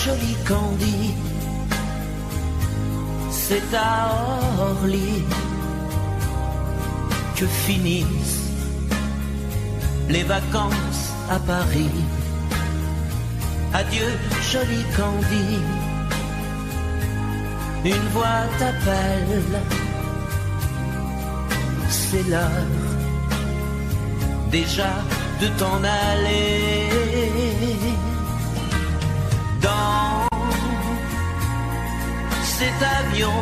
jolie Candy, c'est à Orly que finissent les vacances à Paris. Adieu jolie Candy, une voix t'appelle, c'est l'heure déjà de t'en aller. Dans cet avion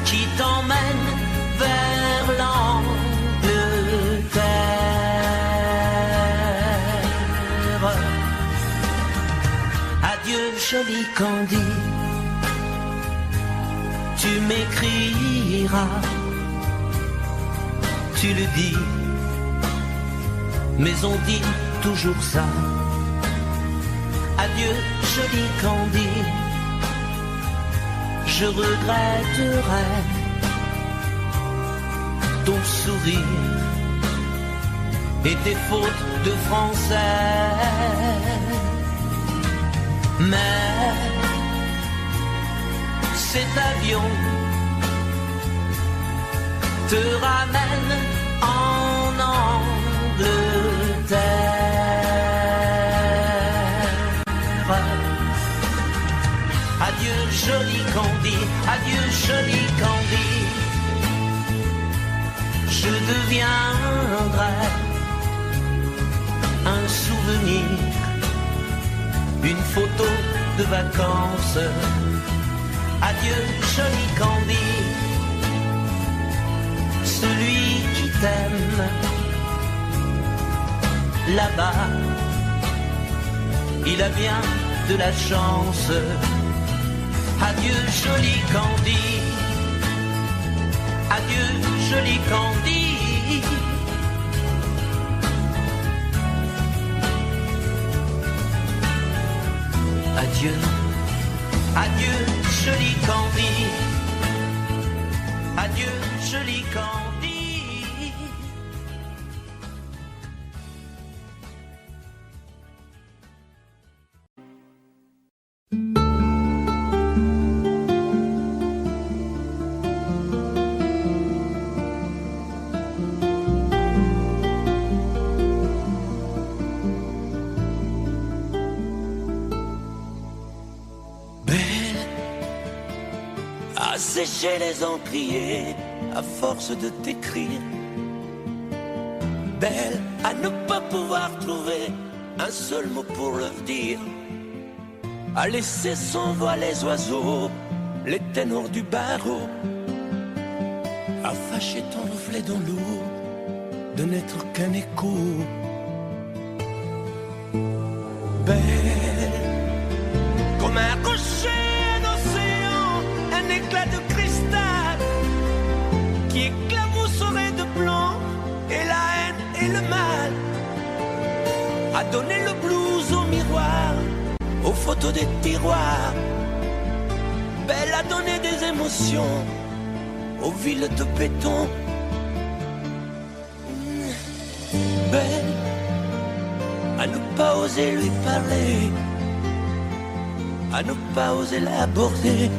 qui t'emmène vers l'Angleterre. Adieu jolie Candy, tu m'écriras, tu le dis, mais on dit toujours ça. Adieu jolie Candy, je regretterai ton sourire et tes fautes de français. Mais cet avion te ramène en Angleterre. Adieu jolie Candy, adieu jolie Candy, je deviendrai un souvenir, une photo de vacances. Adieu jolie Candy, celui qui t'aime là-bas, il a bien de la chance. Adieu jolie Candy, adieu jolie Candy. Adieu, adieu jolie Candy, adieu jolie Candy. Sécher les encriers à force de t'écrire. Belle à ne pas pouvoir trouver un seul mot pour le dire. À laisser s'envoler les oiseaux, les ténors du barreau. À fâcher ton reflet dans l'eau, de n'être qu'un écho. Belle comme un rocher d'océan, un éclat de cristal qui éclabousserait de blanc et la haine et le mal. A donné le blues au miroir, aux photos des tiroirs. Belle a donné des émotions aux villes de béton. Belle à ne pas oser lui parler, à ne pas oser l'aborder,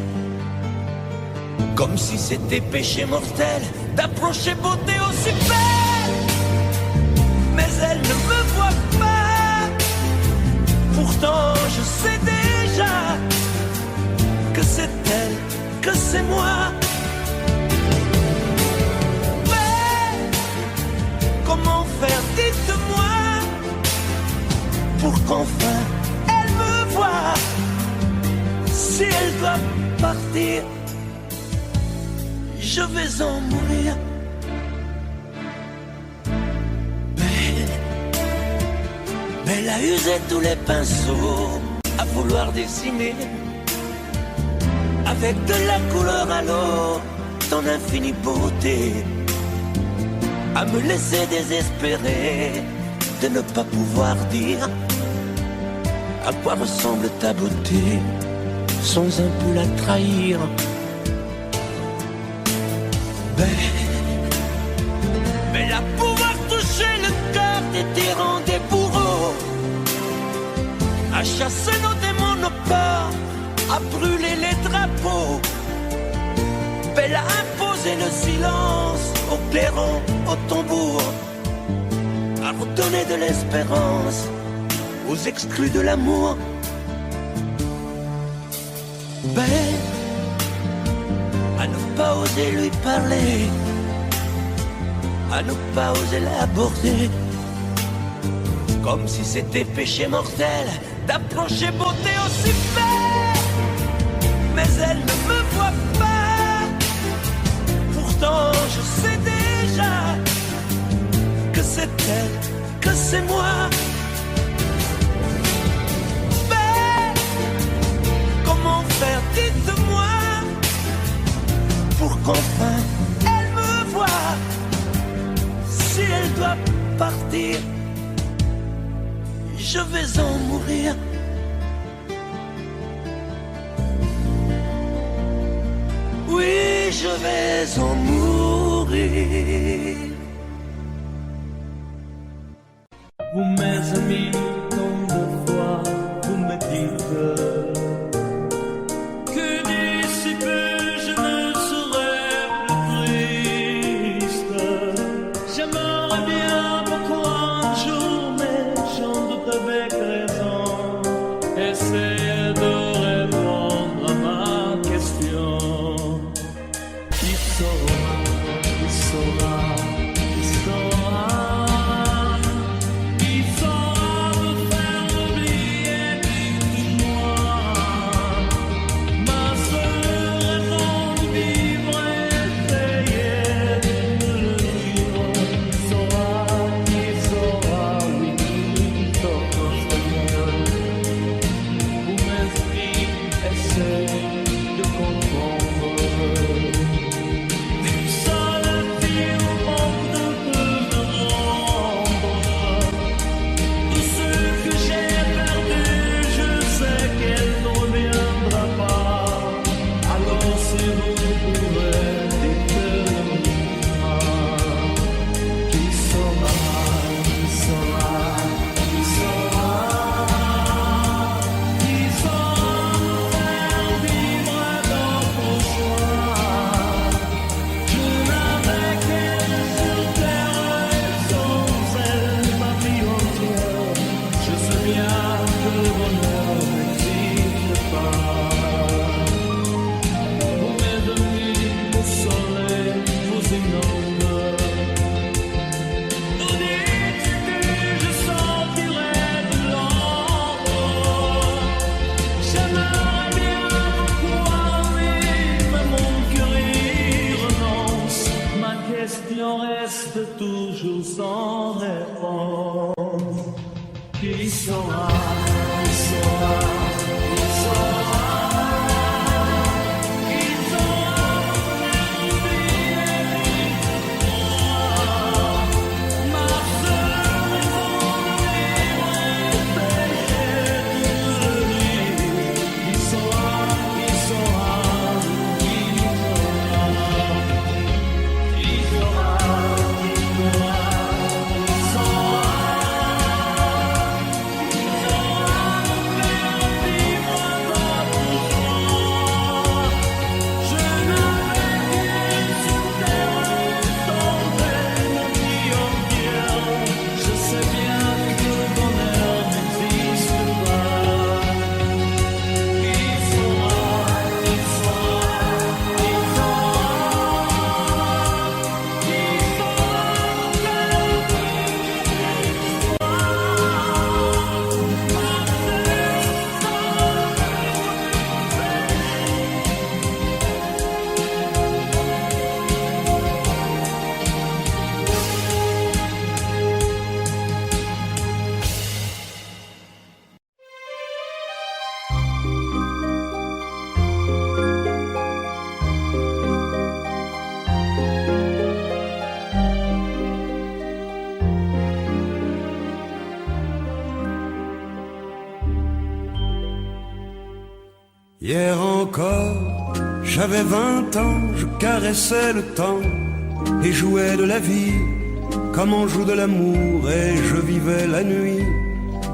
comme si c'était péché mortel d'approcher beauté aussi belle. Mais elle ne me voit pas, pourtant je sais déjà que c'est elle, que c'est moi. Mais comment faire, dites-moi, pour qu'enfin elle me voie. Si elle doit partir, je vais en mourir. Belle a usé tous les pinceaux à vouloir dessiner avec de la couleur à l'eau ton infinie beauté, à me laisser désespérer de ne pas pouvoir dire à quoi ressemble ta beauté sans un peu la trahir. Belle à pouvoir toucher le cœur des tyrans, des bourreaux, à chasser nos démons, nos peurs, à brûler les drapeaux. Belle à imposer le silence au clairon, au tambour, à redonner de l'espérance aux exclus de l'amour. Belle à ne pas oser lui parler, à ne pas oser l'aborder, comme si c'était péché mortel d'approcher beauté aussi belle. Mais elle ne me voit pas, pourtant je sais déjà que c'est elle, que c'est moi. Mais comment faire, dites-moi, pour qu'enfin elle me voie. Si elle doit partir, je vais en mourir. Oui, je vais en mourir. Vous, mes amis, tant de fois, vous me dites que d'ici peu je ne serai plus triste. J'aimerais bien pourquoi un jour, mais j'en doute avec raison. Essayez de répondre à ma question. Qui saura, qui saura, qui saura, qui saura me faire oublier, dites-moi. Ma seule raison de vivre est d'essayer de le vivre. Qui saura, oui, qui saura, vous m'inspirez, essayez de comprendre. Reste toujours sans réponse. Qui saura, qui saura, qui saura, qui saura me faire oublier, ma seule raison de vivre est d'essayer de le vivre. Qui saura, qui saura, qui saura, qui saura. Hier encore, j'avais 20 ans, je caressais le temps et jouais de la vie comme on joue de l'amour, et je vivais la nuit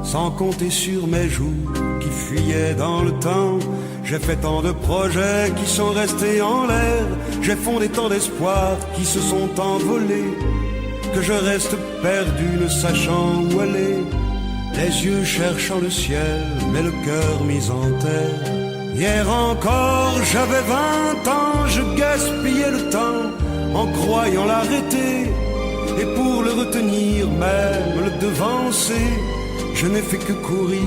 sans compter sur mes jours qui fuyaient dans le temps. J'ai fait tant de projets qui sont restés en l'air, j'ai fondé tant d'espoirs qui se sont envolés, que je reste perdu ne sachant où aller, les yeux cherchant le ciel, mais le cœur mis en terre. Hier encore j'avais 20 ans, je gaspillais le temps en croyant l'arrêter, et pour le retenir, même le devancer, je n'ai fait que courir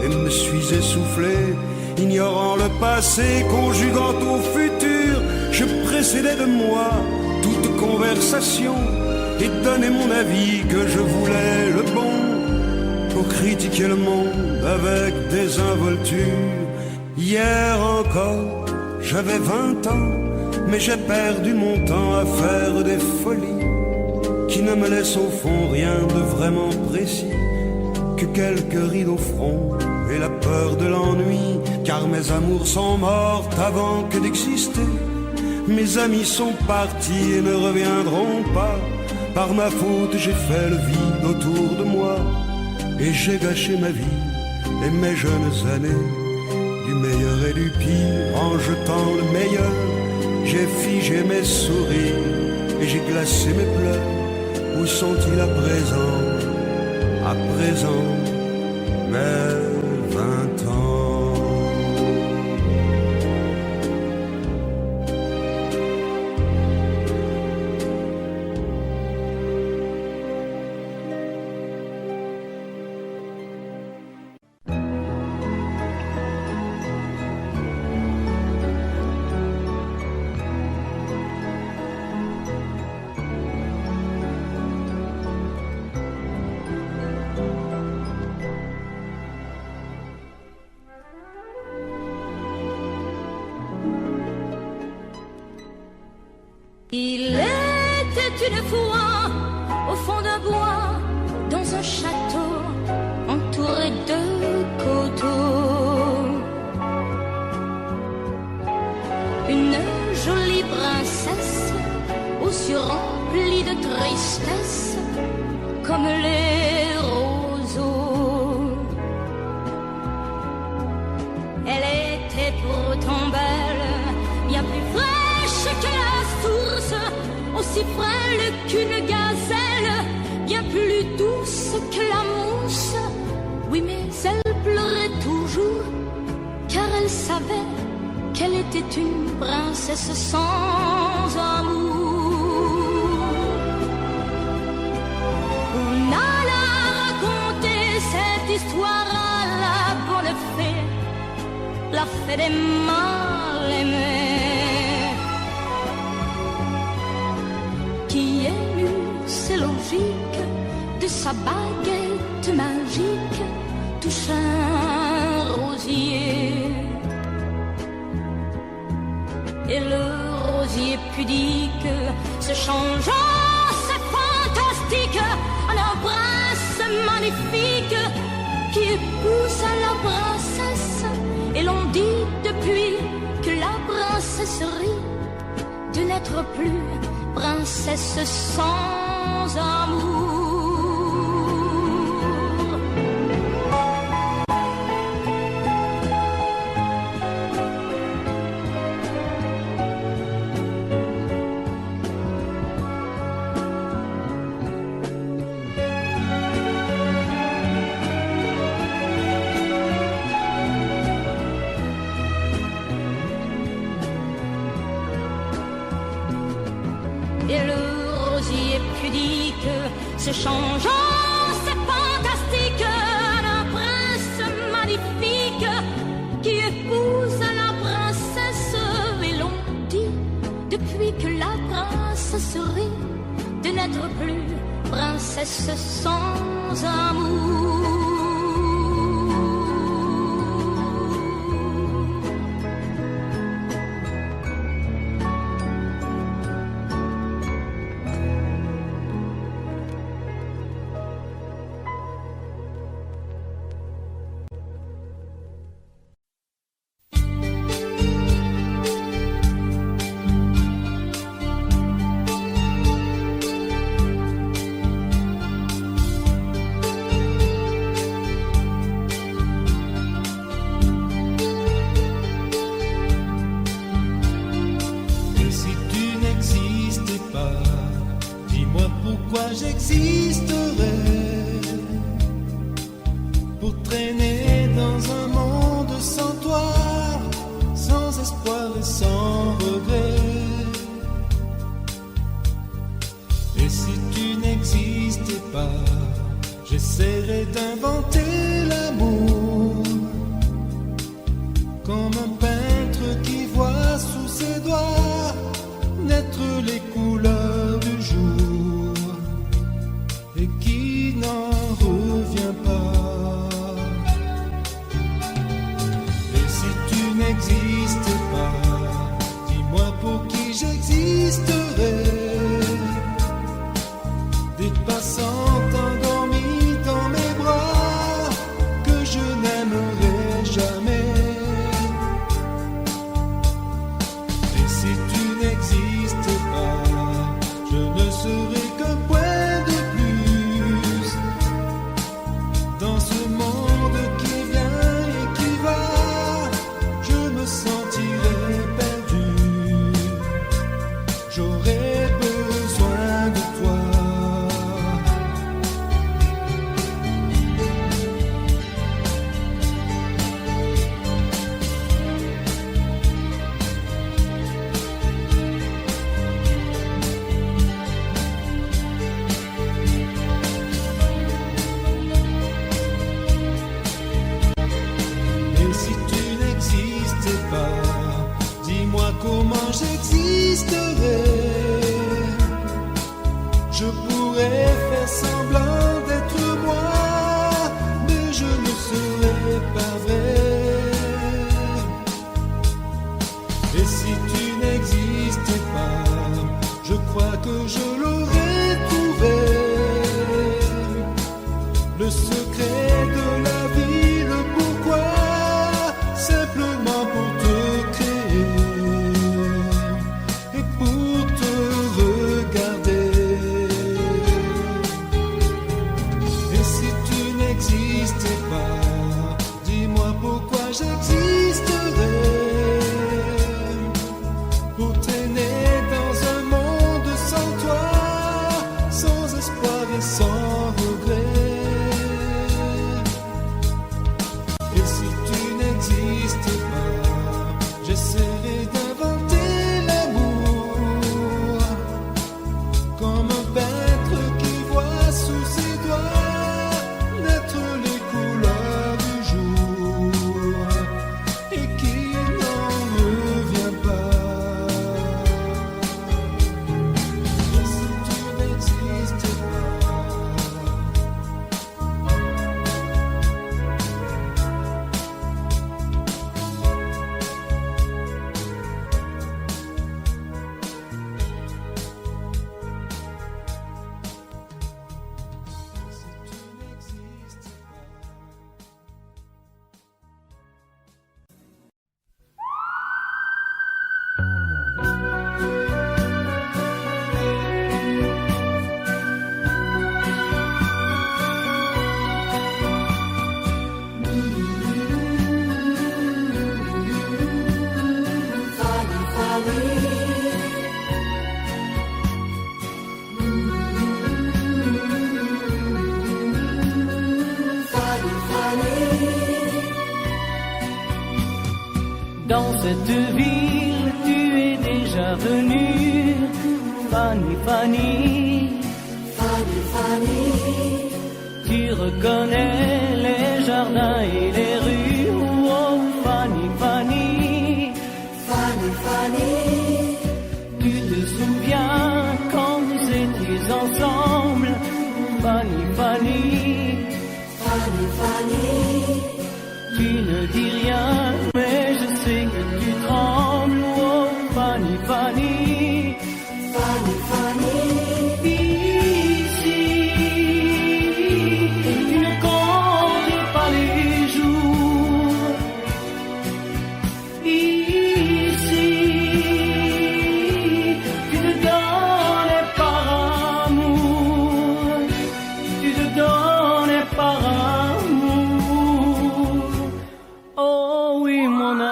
et me suis essoufflé. Ignorant le passé, conjuguant au futur, je précédais de moi toute conversation et donnais mon avis que je voulais le bon, pour critiquer le monde avec désinvolture. Hier encore, j'avais 20 ans, mais j'ai perdu mon temps à faire des folies qui ne me laissent au fond rien de vraiment précis, que quelques rides au front et la peur de l'ennui, car mes amours sont mortes avant que d'exister. Mes amis sont partis et ne reviendront pas. Par ma faute j'ai fait le vide autour de moi, et j'ai gâché ma vie et mes jeunes années, du meilleur et du pire en jetant le meilleur. J'ai figé mes sourires et j'ai glacé mes pleurs. Où sont-ils à présent, à présent, mes 20 ans? Il était une fois au fond d'un bois, dans un château entouré de coteaux, une jolie princesse aux yeux remplis de tristesse comme les roseaux. Elle était pourtant belle, bien plus fraîche que la source, aussi frêle qu'une gazelle, bien plus douce que la mousse. Oui, mais elle pleurait toujours, car elle savait qu'elle était une princesse sans amour. On alla raconter cette histoire à la bonne fée, la fée des mal aimés, qui émut, c'est logique, de sa baguette magique touche un rosier. Et le rosier pudique se changeant, c'est fantastique, en un prince magnifique qui épouse la princesse. Et l'on dit depuis que la princesserie de n'être plus princesse sans amour. Et le rosier pudique se changeant, c'est fantastique, un prince magnifique qui épouse la princesse. Et l'on dit depuis que la princesserie de n'être plus princesse sans amour. j'existerais pour traîner dans un monde sans toi, sans espoir et sans regret. Et si tu n'existais pas, j'essaierais d'inventer l'amour comme un peintre qui voit sous ses doigts naître les couleurs du jour et qui n'en revient pas. Et si tu n'existais pas, dis-moi pour qui j'existerais. Des passantes endormies dans mes bras que je n'aimerais jamais. Et si tu n'existais pas, je ne serais qu'un point de plus dans ce monde qui vient et qui va. Je me sentirais perdu, j'aurais besoin de toi. Et si tu n'existais pas, dis-moi comment j'existerais. Je pourrais faire semblant d'être moi, mais je ne serais pas vrai. Et si tu n'existais pas, je crois que je l'aurais trouvé. Le secret de la vie, le pourquoi, simplement pour te créer et pour te regarder. Et si tu n'existais pas, dis-moi pourquoi j'existerais. Pour traîner dans un monde sans toi, sans espoir et sans regret. Et si tu n'existais pas, j'essaierais d'inventer l'amour comme un peintre qui voit sous ses doigts naître les couleurs du jour et qui n'en revient pas. Et si tu n'existais pas, Dans cette ville, tu es déjà venue, Fanny, Fanny. Fanny, Fanny. Tu reconnais les jardins et les rues, oh Fanny, Fanny. Fanny, Fanny. Tu te souviens quand nous étions ensemble, Fanny, Fanny. Fanny, Fanny. Tu ne dis rien, mais je sais que tu trembles, oh Fanny, Fanny. Fanny, Fanny. Ici, tu ne comptes pas les jours. Ici, tu te donnes par amour. Tu te donnes par amour. Oh oui, mon amour.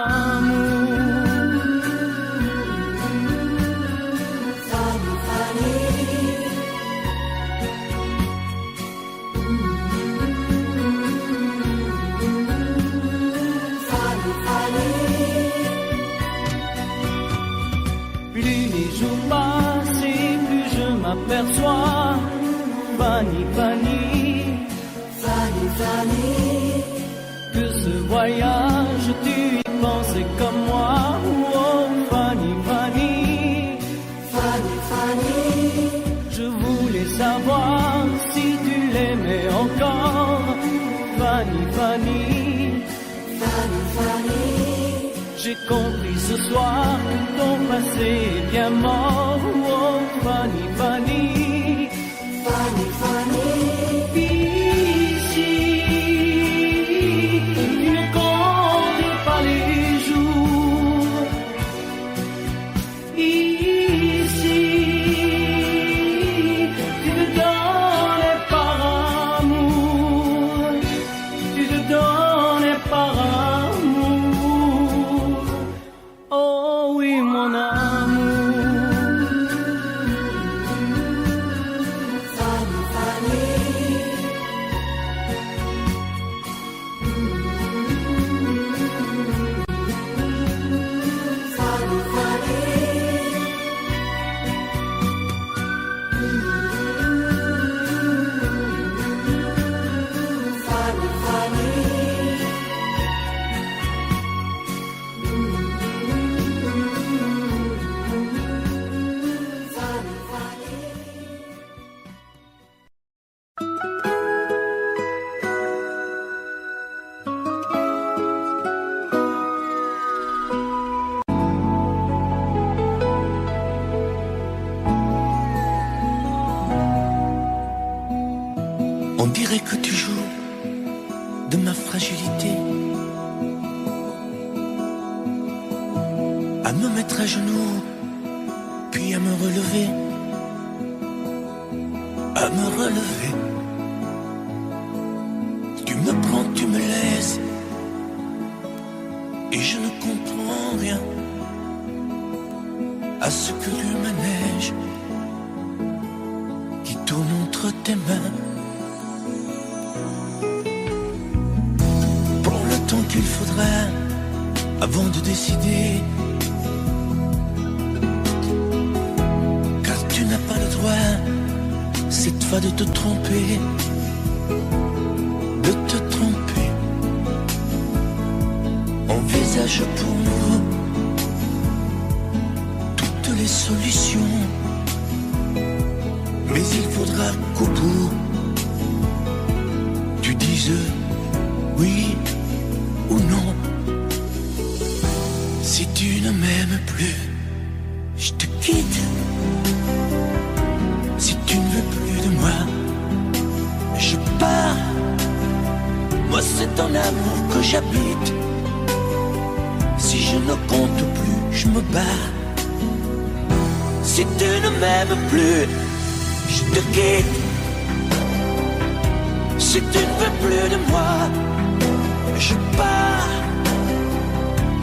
Fanny, Fanny. Plus les jours passent et plus je m'aperçois, Fanny, Fanny, Fanny, Fanny, que ce voyage tu y pensais comme moi. Oh Fanny, Fanny, Fanny, Fanny, je voulais savoir si tu l'aimais encore. Fanny, Fanny, Fanny, Fanny, j'ai compris ce soir que ton passé est bien mort. Oh Fanny, Fanny, Fanny, Fanny, ici, tu ne comptes pas les jours. Ici, tu te donnes par amour, tu te donnes par amour. Oh oui, mon amour. Fanny, Fanny, Fanny, Fanny, Fanny, On dirait que tu joues de ma fragilité, à me mettre à genoux, puis à me relever, à me relever. Tu me prends, tu me laisses, et je ne comprends rien à ce que tu manèges qui tourne entre tes mains. Prends le temps qu'il faudra avant de décider, car tu n'as pas le droit cette fois de te tromper, de te tromper. Envisage pour nous toutes les solutions, mais il faudra qu'au bout tu dises oui ou non. Si tu ne m'aimes plus, je te quitte. Si tu ne veux plus de moi, je pars. Moi c'est ton amour que j'habite. Si je ne compte plus, je me bats. Si tu ne m'aimes plus, je te quitte. Si tu ne veux plus de moi, je pars.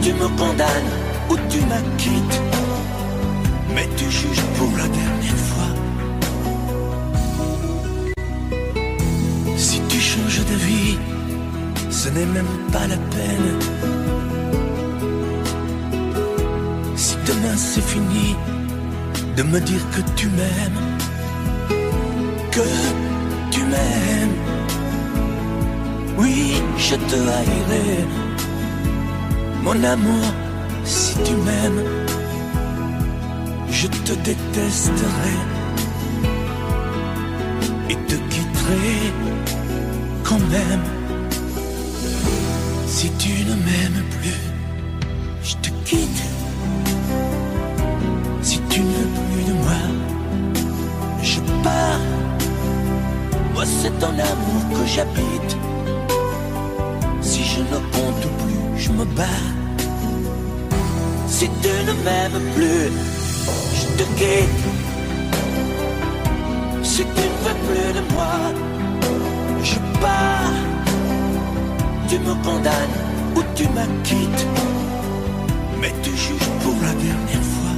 Tu me condamnes ou tu m'acquittes, mais tu juges pour la dernière fois. Si tu changes d'avis, ce n'est même pas la peine. Si demain c'est fini de me dire que tu m'aimes, que tu m'aimes, oui, je te haïrai. Mon amour, si tu m'aimes, je te détesterai et te quitterai quand même. Si tu ne m'aimes plus, je te quitte. Si tu ne veux plus de moi, je pars. Moi c'est ton amour que j'habite. Si je ne compte plus, je me bats. Si tu ne m'aimes plus, je te quitte. Si tu ne veux plus de moi, je pars. Tu me condamnes ou tu m'acquittes, mais tu juges pour la dernière fois.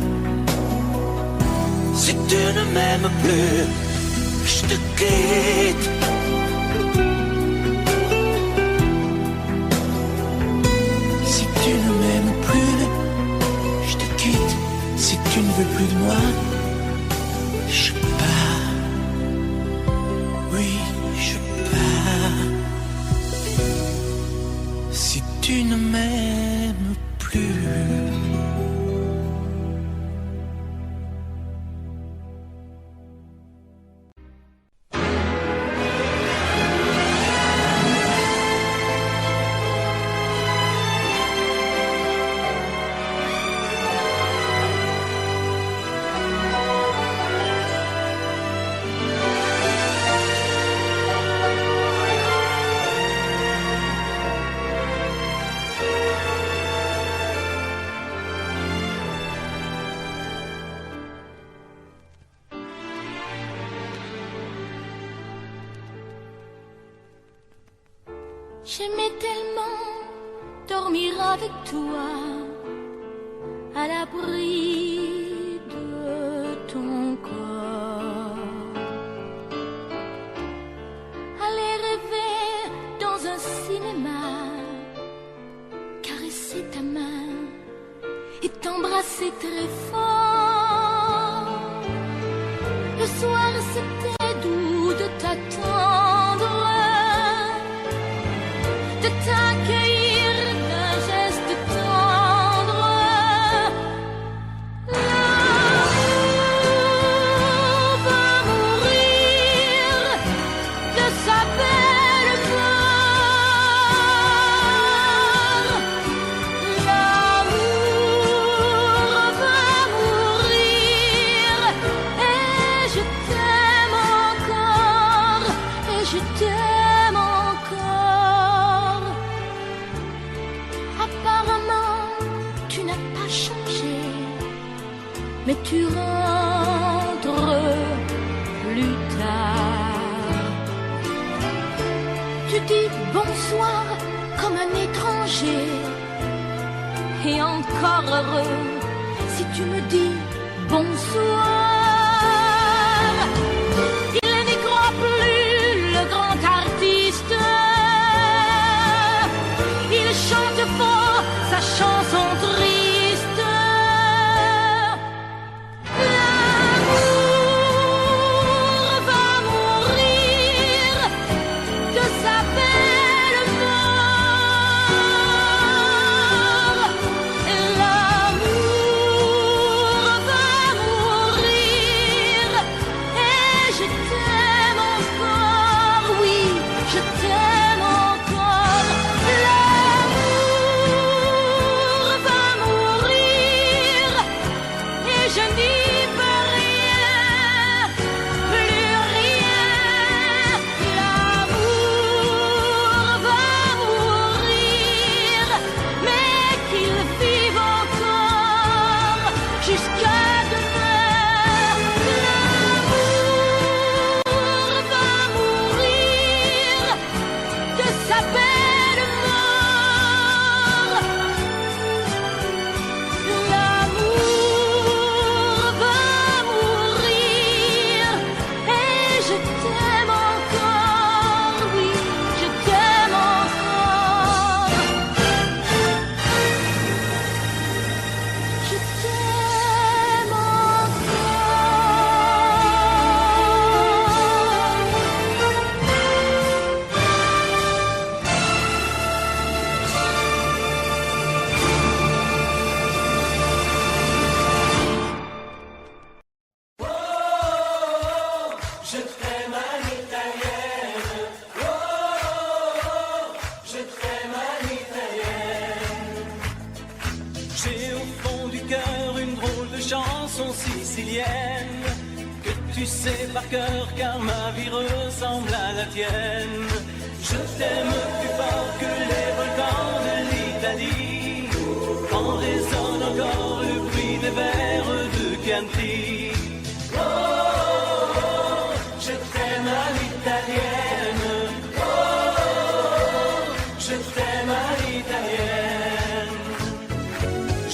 Si tu ne m'aimes plus, je te quitte. Si tu plus de moi, je pars. Oui, je pars. Si tu ne m'aimes plus. J'aimais tellement dormir avec toi, à l'abri de ton corps. Aller rêver dans un cinéma, caresser ta main et t'embrasser très fort. Le soir c'était doux de t'attendre, de t'accueillir d'un geste tendre. L'amour va mourir de sa belle mort. L'amour va mourir et je t'aime encore, et je t'aime encore. Apparemment, tu n'as pas changé, mais tu rentres plus tard. Tu dis bonsoir comme un étranger, et encore heureux si tu me dis bonsoir. Il n'y croit plus, le grand artiste. Il chante fort sa chanson triste. L'amour va mourir de sa belle mort. L'amour va mourir et je t'aime encore, oui, je t'aime encore. L'amour va mourir et je n'y peux rien, plus rien. L'amour va mourir, mais qu'il vive encore jusqu'à demain. L'amour va mourir de sa belle mort. L'amour va mourir et je t'aime encore, oui, je t'aime encore. Je t'aime Je t'aime à l'italienne. Oh, je t'aime à l'italienne. J'ai au fond du cœur une drôle de chanson sicilienne que tu sais par cœur car ma vie ressemble à la tienne. Je t'aime plus fort que les volcans de l'Italie. Quand résonne encore le bruit des vers de Chianti. Oh, je t'aime à l'italienne. Oh, je t'aime à l'italienne.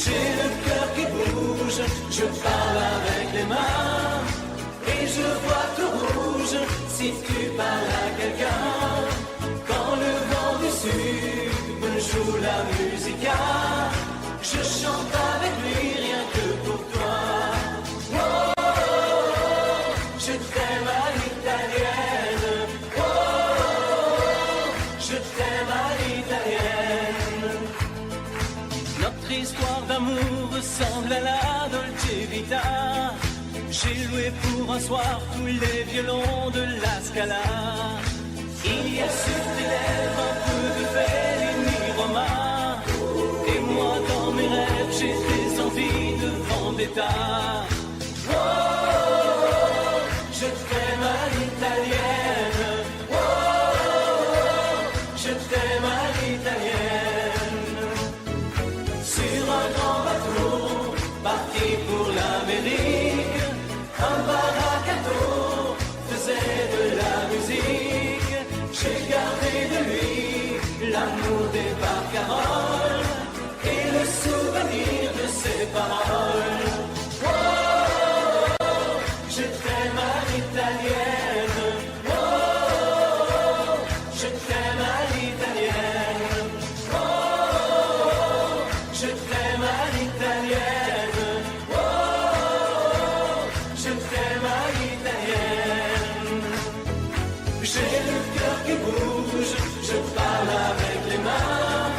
J'ai le cœur qui bouge, je parle avec les mains et je vois tout rouge si tu parles à quelqu'un. Quand le vent du sud me joue la musica, je chante avec lui rien que pour toi. Notre histoire d'amour ressemble à la Dolce Vita. J'ai loué pour un soir tous les violons de la Scala. Il y a sur tes lèvres un peu de Fellini Roma. Et moi dans mes rêves j'ai des envies de vendetta. Oh, je t'aime à l'italienne. Oh, je t'aime à l'italienne. Sur un grand bateau, parti pour l'Amérique, un baracato faisait de la musique. J'ai gardé de lui l'amour des barcaroles et le souvenir de ses paroles. Oh, je t'aime à l'italienne. Oh, je t'aime à l'italienne. Oh, je t'aime à l'italienne. Oh, je t'aime à l'italienne. J'ai le cœur qui bouge, je parle avec les mains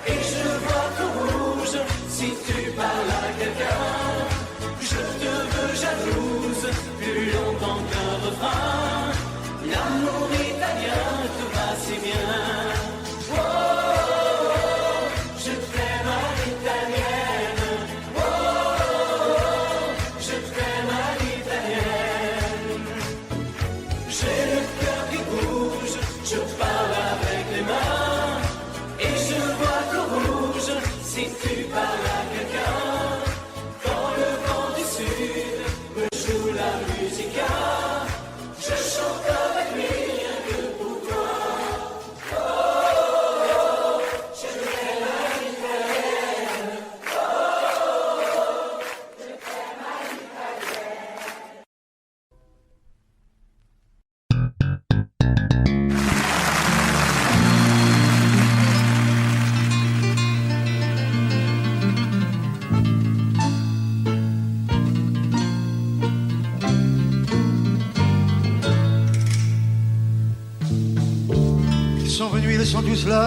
et je vois tout rouge si tu parles à quelqu'un. Je te veux jalouse plus longtemps qu'un refrain. L'amour italien te va si bien. Oh, je t'aime à l'italienne. Oh, je t'aime à l'italienne. J'ai le cœur qui bouge, je parle avec les mains et je vois tout rouge si tu parles à quelqu'un. Quand le vent du sud me joue la musica, je chante avec lui rien que pour toi. Oh, je t'aime à l'italienne. Oh, je t'aime à l'italienne. Ils sont venus, ils sont tous là.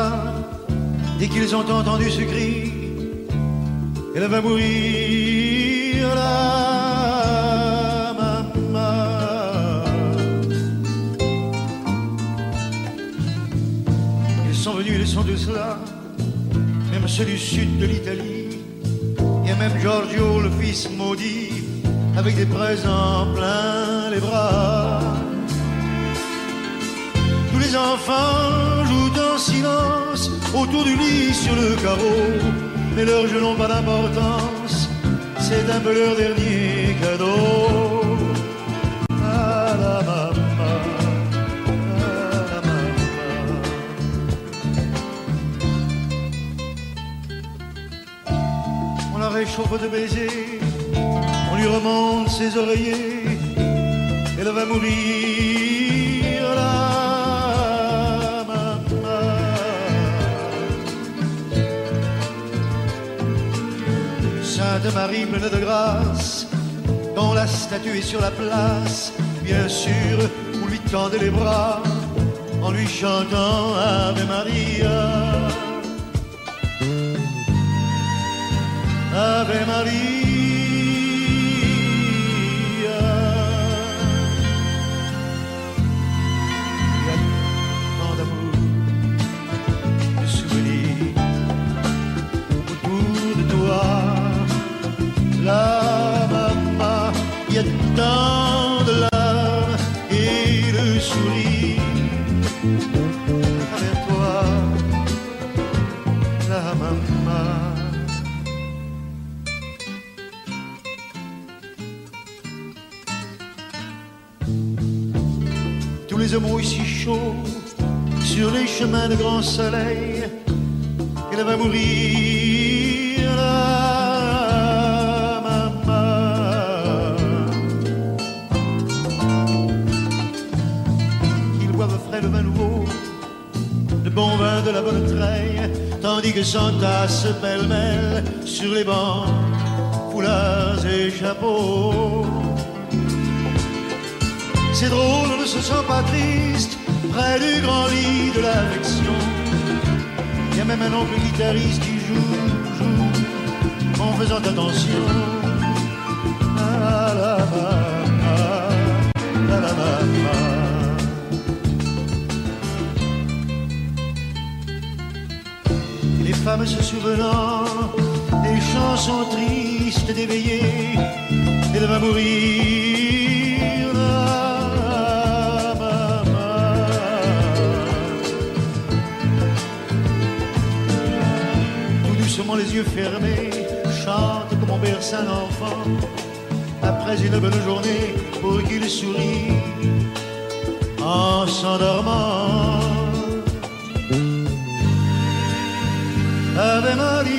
Dès qu'ils ont entendu ce cri, elle va mourir, la maman. Ils sont venus, ils sont tous là. Même ceux du sud de l'Italie. Il y a même Giorgio, le fils maudit, avec des présents plein les bras. Tous les enfants jouent en silence autour du lit sur le carreau, mais leurs jeux n'ont pas d'importance, c'est un peu leur dernier cadeau. À la maman, à la maman. On la réchauffe de baisers, on lui remonte ses oreillers, elle va mourir là. Sainte Marie pleine de grâce, quand la statue est sur la place, bien sûr, vous lui tendez les bras en lui chantant Ave Maria. Ave Maria. Il y a tant d'amour, de souvenirs autour de toi. La maman, il y a tant de larmes et le sourire à travers toi, la maman. Tous les hommes ont si chaud sur les chemins de grand soleil, elle va mourir là. Le vin nouveau, le bon vin de la bonne treille, tandis que s'entassent pêle-mêle sur les bancs, foulards et chapeaux. C'est drôle, on ne se sent pas triste près du grand lit de l'affection. Il y a même un oncle guitariste qui joue faisant attention à la maman, à la maman. Les femmes se souvenant des chansons tristes d'éveillés, elle va mourir, la maman. Tout doucement les yeux fermés, chante comme on berce un enfant, après une bonne journée pour qu'il sourie en s'endormant. Ave Maria,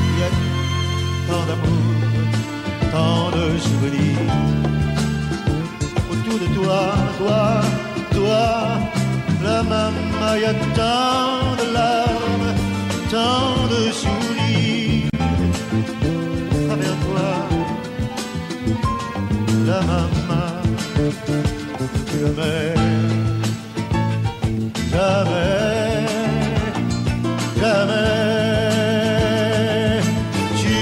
il y a tant d'amour, tant de souvenirs autour de toi, toi, la maman, il y a tant de larmes, tant de sourires à travers toi, la maman. Jamais, jamais, jamais, tu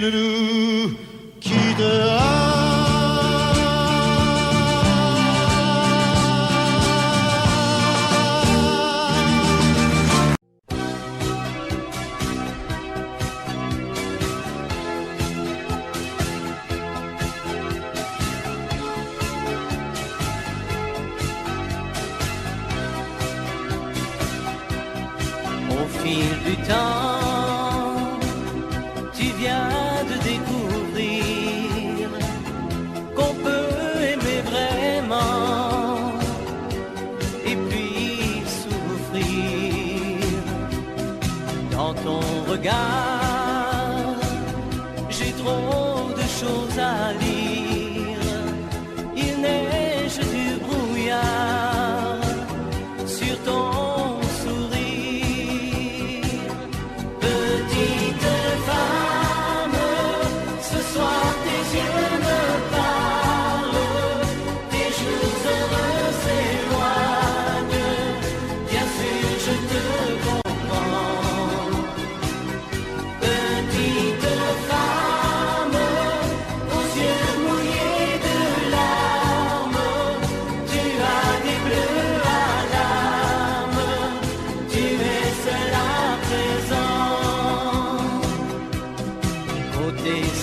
ne nous quitteras. Au fil du temps, tu viens de découvrir qu'on peut aimer vraiment et puis souffrir. Dans ton regard, j'ai trop de choses à lire. Il neige du brouillard sur ton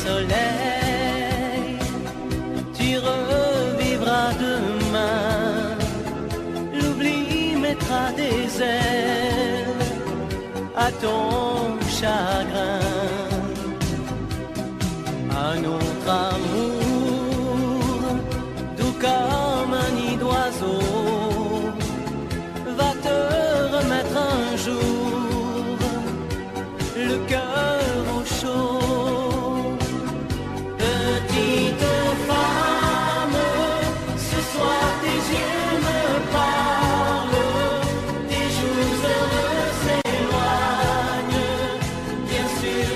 soleil, tu revivras demain. L'oubli mettra des ailes à ton chagrin. Un autre amour, doux comme un nid d'oiseau, va te remettre un jour le cœur au chaud. Petite femme, ce soir tes yeux me parlent, tes jours heureux s'éloignent, bien sûr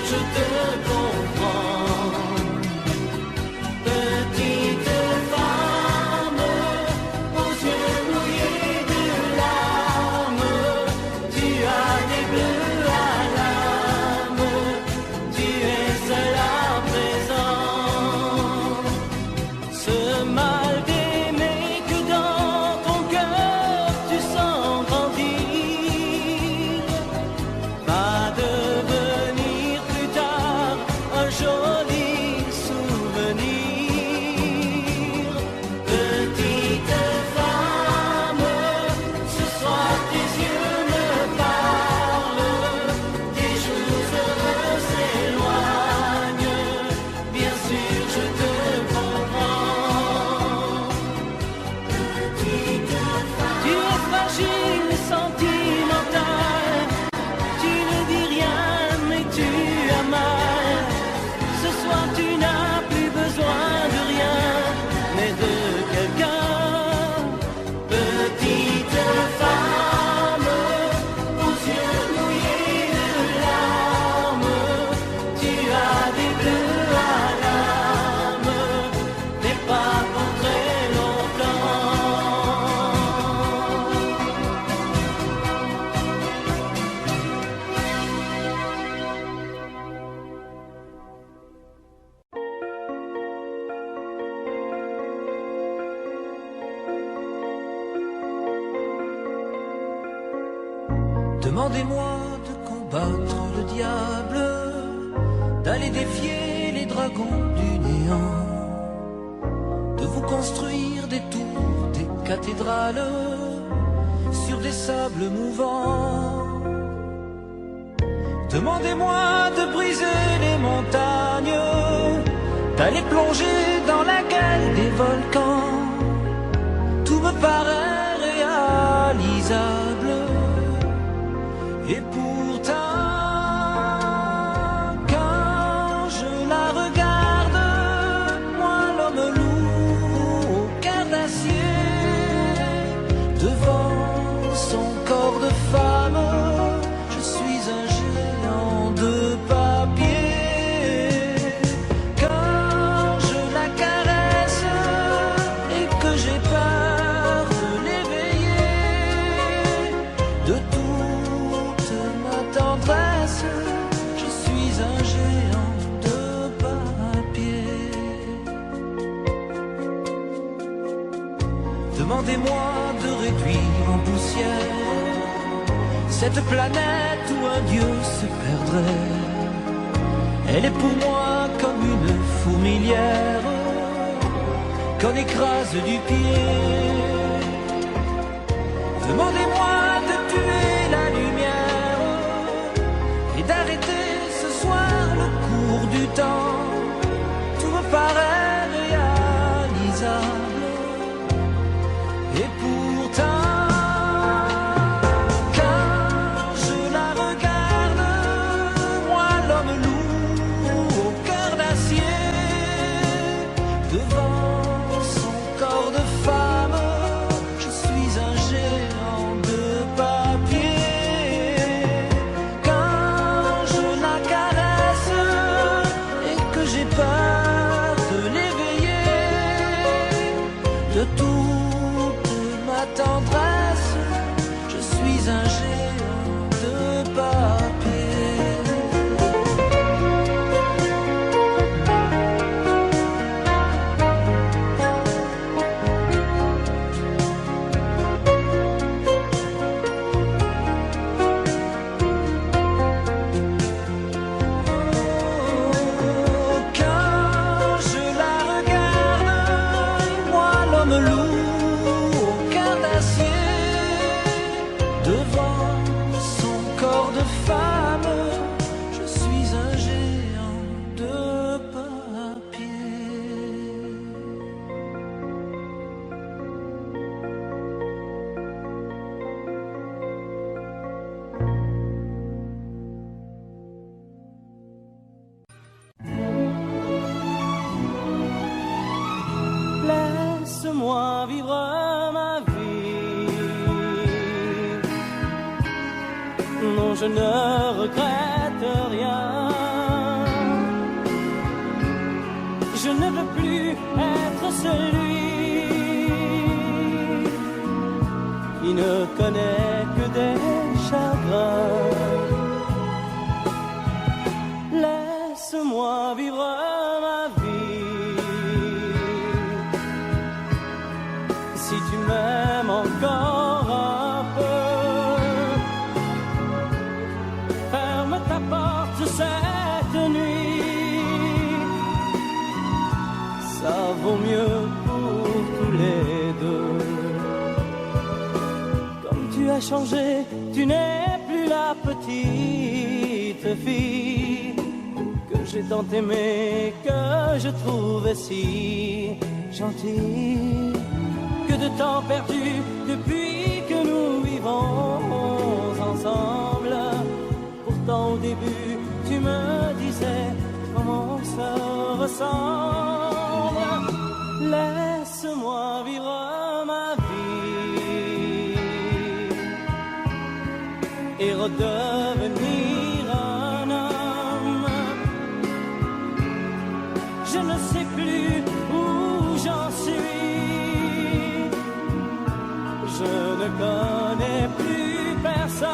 Demandez-moi de combattre le diable, d'aller défier les dragons du néant, de vous construire des tours, des cathédrales sur des sables mouvants. Demandez-moi de briser les montagnes, d'aller plonger dans la gueule des volcans. Tout me paraît réalisable. Et pourtant, quand je la regarde, moi l'homme lourd au cœur d'acier, devant son corps de femme, je suis un géant de papier. Quand je la caresse et que j'ai peur de l'éveiller, de toute ma tendresse, je suis un géant de papier. Demandez-moi de réduire en poussière cette planète où un dieu se perdrait. Elle est pour moi comme une fourmilière qu'on écrase du pied. Demandez-moi de tuer la lumière et d'arrêter ce soir le cours du temps. Tout me paraît réalisable. Et pourtant, de toute ma tendresse, je suis un géant de papier. Laisse-moi vivre ma vie. Non, je ne regrette rien. Je ne veux plus être celui qui ne connaît que des chagrins. Laisse-moi vivre ma vie. Si tu m'aimes encore un peu, ferme ta porte cette nuit. Ça vaut mieux pour tous les deux. Comme tu as changé, tu n'es plus la petite fille que j'ai tant aimée, que je trouvais si gentille. Que de temps perdu depuis que nous vivons ensemble. Pourtant au début tu me disais comment on se ressemble. Laisse-moi vivre ma vie et redevenir un homme. Je ne sais plus où j'en suis. Je ne connais plus personne.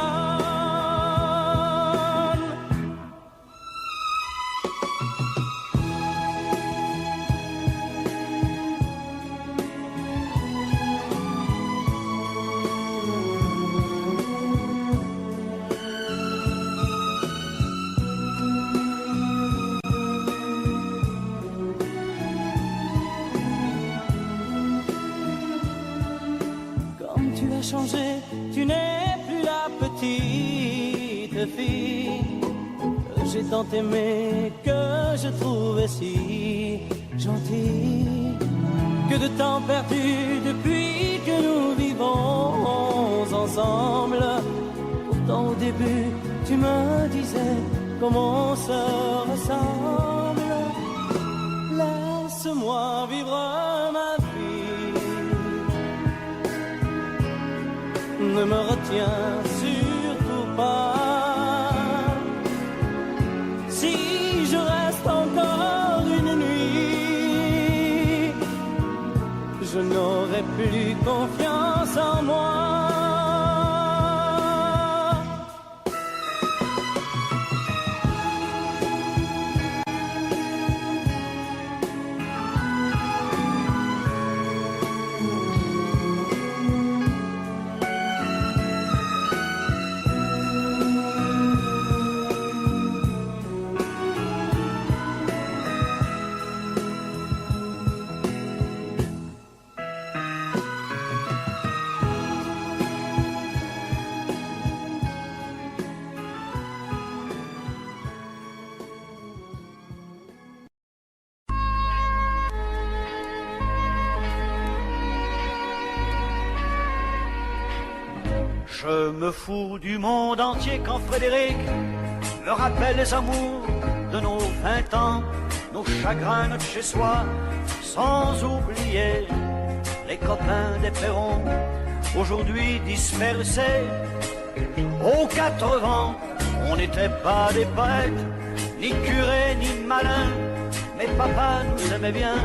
changé, tu n'es plus la petite fille que j'ai tant aimé, que je trouvais si gentille. Que de temps perdu depuis que nous vivons ensemble. Pourtant au début tu me disais comment on se ressemble. Laisse-moi vivre ma vie, ne me retiens surtout pas. Si je reste encore une nuit, je n'aurai plus confiance en moi. Je me fous du monde entier quand Frédéric me rappelle les amours de nos 20 ans, nos chagrins, notre chez-soi, sans oublier les copains des Perrons, aujourd'hui dispersés aux 4 vents. On n'était pas des poètes, ni curés, ni malins, mais papa nous aimait bien.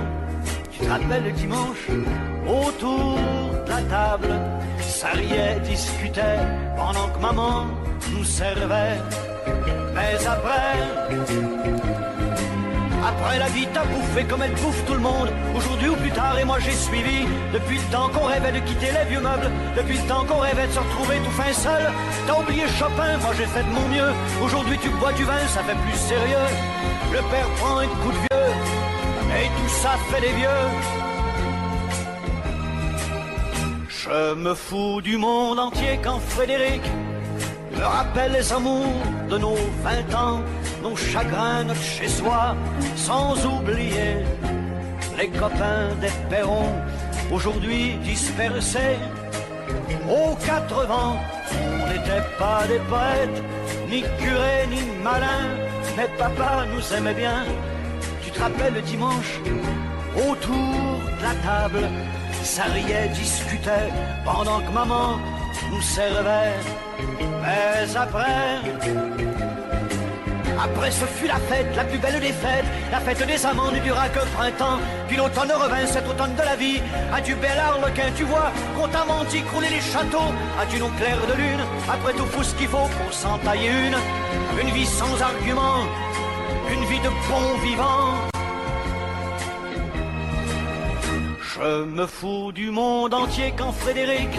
Tu te rappelles le dimanche, autour de la table, ça riait, discutait, pendant que maman nous servait. Mais après la vie t'a bouffé comme elle bouffe tout le monde, aujourd'hui ou plus tard, et moi j'ai suivi. Depuis le temps qu'on rêvait de quitter les vieux meubles, depuis le temps qu'on rêvait de se retrouver tout fin seul. T'as oublié Chopin, moi j'ai fait de mon mieux. Aujourd'hui tu bois du vin, ça fait plus sérieux. Le père prend un coup de vieux, et tout ça fait des vieux. Je me fous du monde entier quand Frédéric me rappelle les amours de nos 20 ans, nos chagrins, notre chez-soi, sans oublier les copains des Perrons, aujourd'hui dispersés aux 4 vents. On n'était pas des poètes, ni curés, ni malins, mais papa nous aimait bien. Tu te rappelles le dimanche, autour de la table, ça riait, discutait, pendant que maman nous servait. Mais après ce fut la fête, la plus belle des fêtes. La fête des amants ne dura que printemps. Puis l'automne revint, cet automne de la vie. Adieu bel harlequin, tu vois qu'on t'a menti, crouler les châteaux. Adieu nos clairs de lune, après tout faut ce qu'il faut pour s'en tailler une. Une vie sans argument, une vie de bon vivant. Je me fous du monde entier quand Frédéric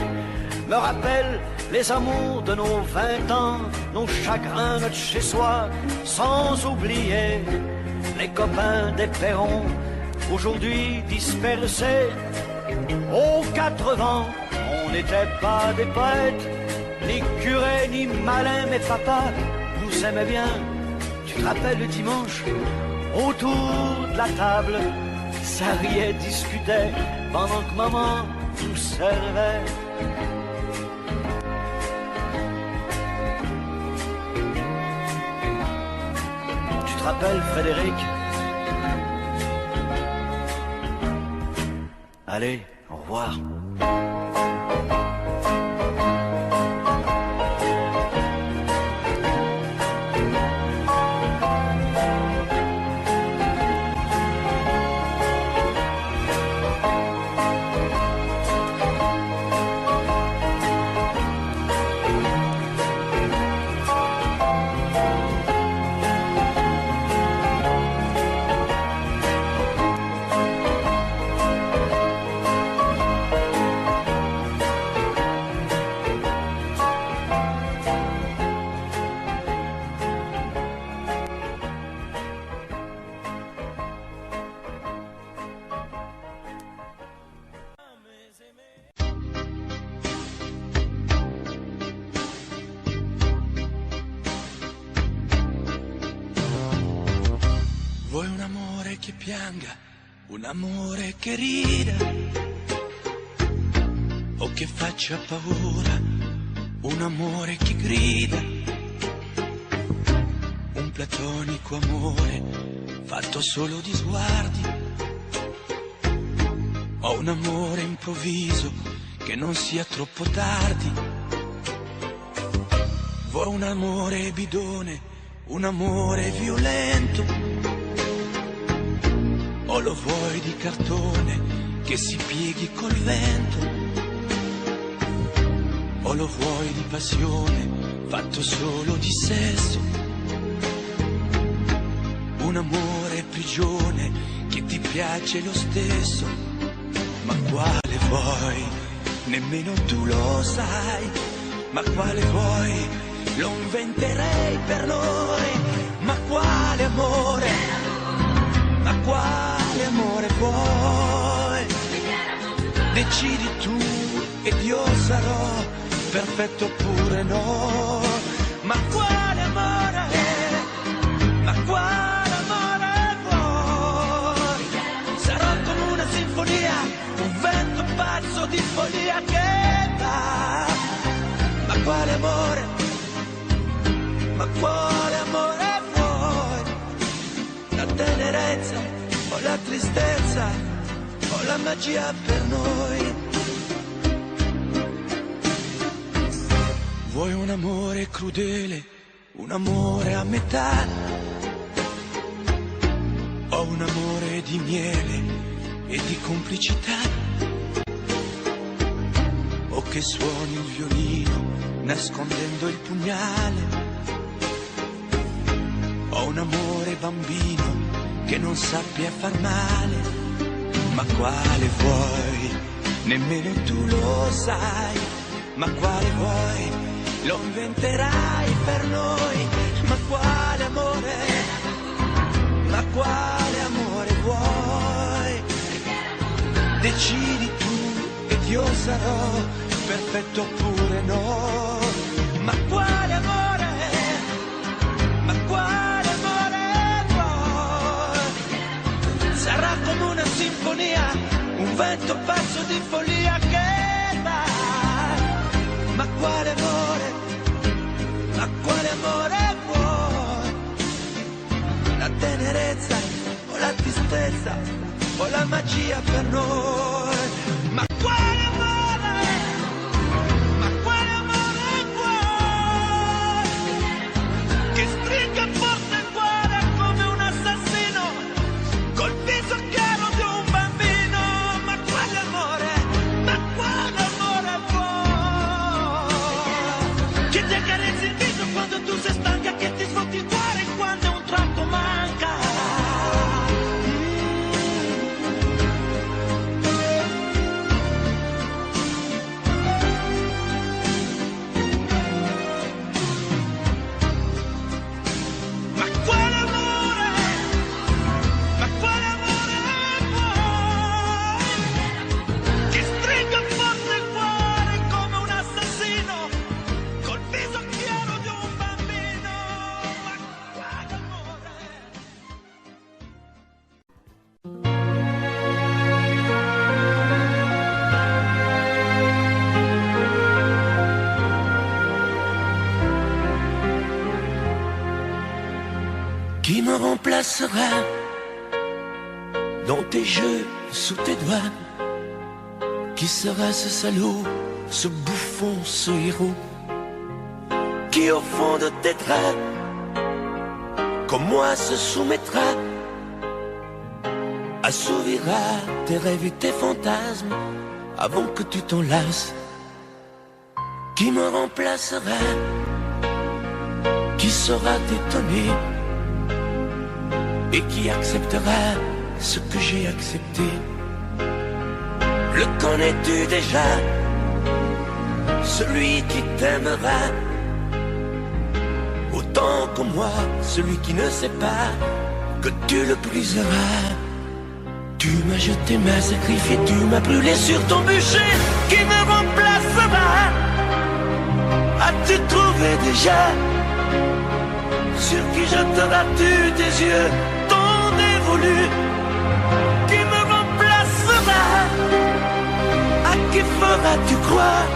me rappelle les amours de nos 20 ans, nos chagrins, notre chez-soi, sans oublier les copains des Perrons, aujourd'hui dispersés aux 4 vents. On n'était pas des poètes, ni curés, ni malins, mais papa nous aimait bien. Tu te rappelles le dimanche, autour de la table, ça riait, discutait, pendant que maman nous servait. Tu te rappelles, Frédéric? Allez, au revoir. che pianga, un amore che rida o che faccia paura, un amore che grida, un platonico amore fatto solo di sguardi, o un amore improvviso che non sia troppo tardi. Vuoi un amore bidone, un amore violento, o lo vuoi di cartone che si pieghi col vento, o lo vuoi di passione fatto solo di sesso, un amore prigione che ti piace lo stesso. Ma quale vuoi? Nemmeno tu lo sai. Ma quale vuoi? Lo inventerei per noi. Ma quale amore? Ma quale amore vuoi? Decidi tu ed io sarò perfetto oppure no. Ma quale amore? Ma quale amore vuoi? Sarò come una sinfonia, un vento pazzo di follia che va. Ma quale amore? Ma quale amore vuoi? La tenerezza o la tristezza o la magia per noi? Vuoi un amore crudele, un amore a metà, o un amore di miele e di complicità, o che suoni il violino nascondendo il pugnale, o un amore bambino che non sappia far male. Ma quale vuoi? Nemmeno tu lo sai. Ma quale vuoi? Lo inventerai per noi. Ma quale amore? Ma quale amore vuoi? Decidi tu ed io sarò perfetto oppure no. Ma quale amore? Ma quale amore vuoi? Sarà come una sinfonia, un vento pazzo di follia che va. Ma quale amore? Ma quale amore vuoi? La tenerezza o la tristezza o la magia per noi? Ma quale amore? Ma quale amore vuoi? Che stringa forte il cuore come un assassino col viso chiaro di un bambino. Ma quale amore? Ma quale amore vuoi? Che ti accarezzi il viso quando tu sei stanca, che ti svuoti il cuore quando un tratto manca. Ma quale amore? Ma quale amore vuoi? Che stringa forte il cuore come un assassino col viso chiaro di un bambino. Ma quale amore? Qui me remplacera dans tes jeux, sous tes doigts? Qui sera ce salaud, ce bouffon, ce héros? Qui au fond de tes draps, comme moi, se soumettra, assouvira tes rêves et tes fantasmes avant que tu t'en lasses? Qui me remplacera? Qui saura t'étonner et qui acceptera ce que j'ai accepté? Le connais-tu déjà? Celui qui t'aimera autant que moi, celui qui ne sait pas que tu le briseras. Tu m'as jeté, m'as sacrifié, tu m'as brûlé sur ton bûcher. Qui me remplacera? As-tu trouvé déjà sur qui jetteras-tu tes yeux, ton dévolu? qui me remplacera? À qui feras-tu croire?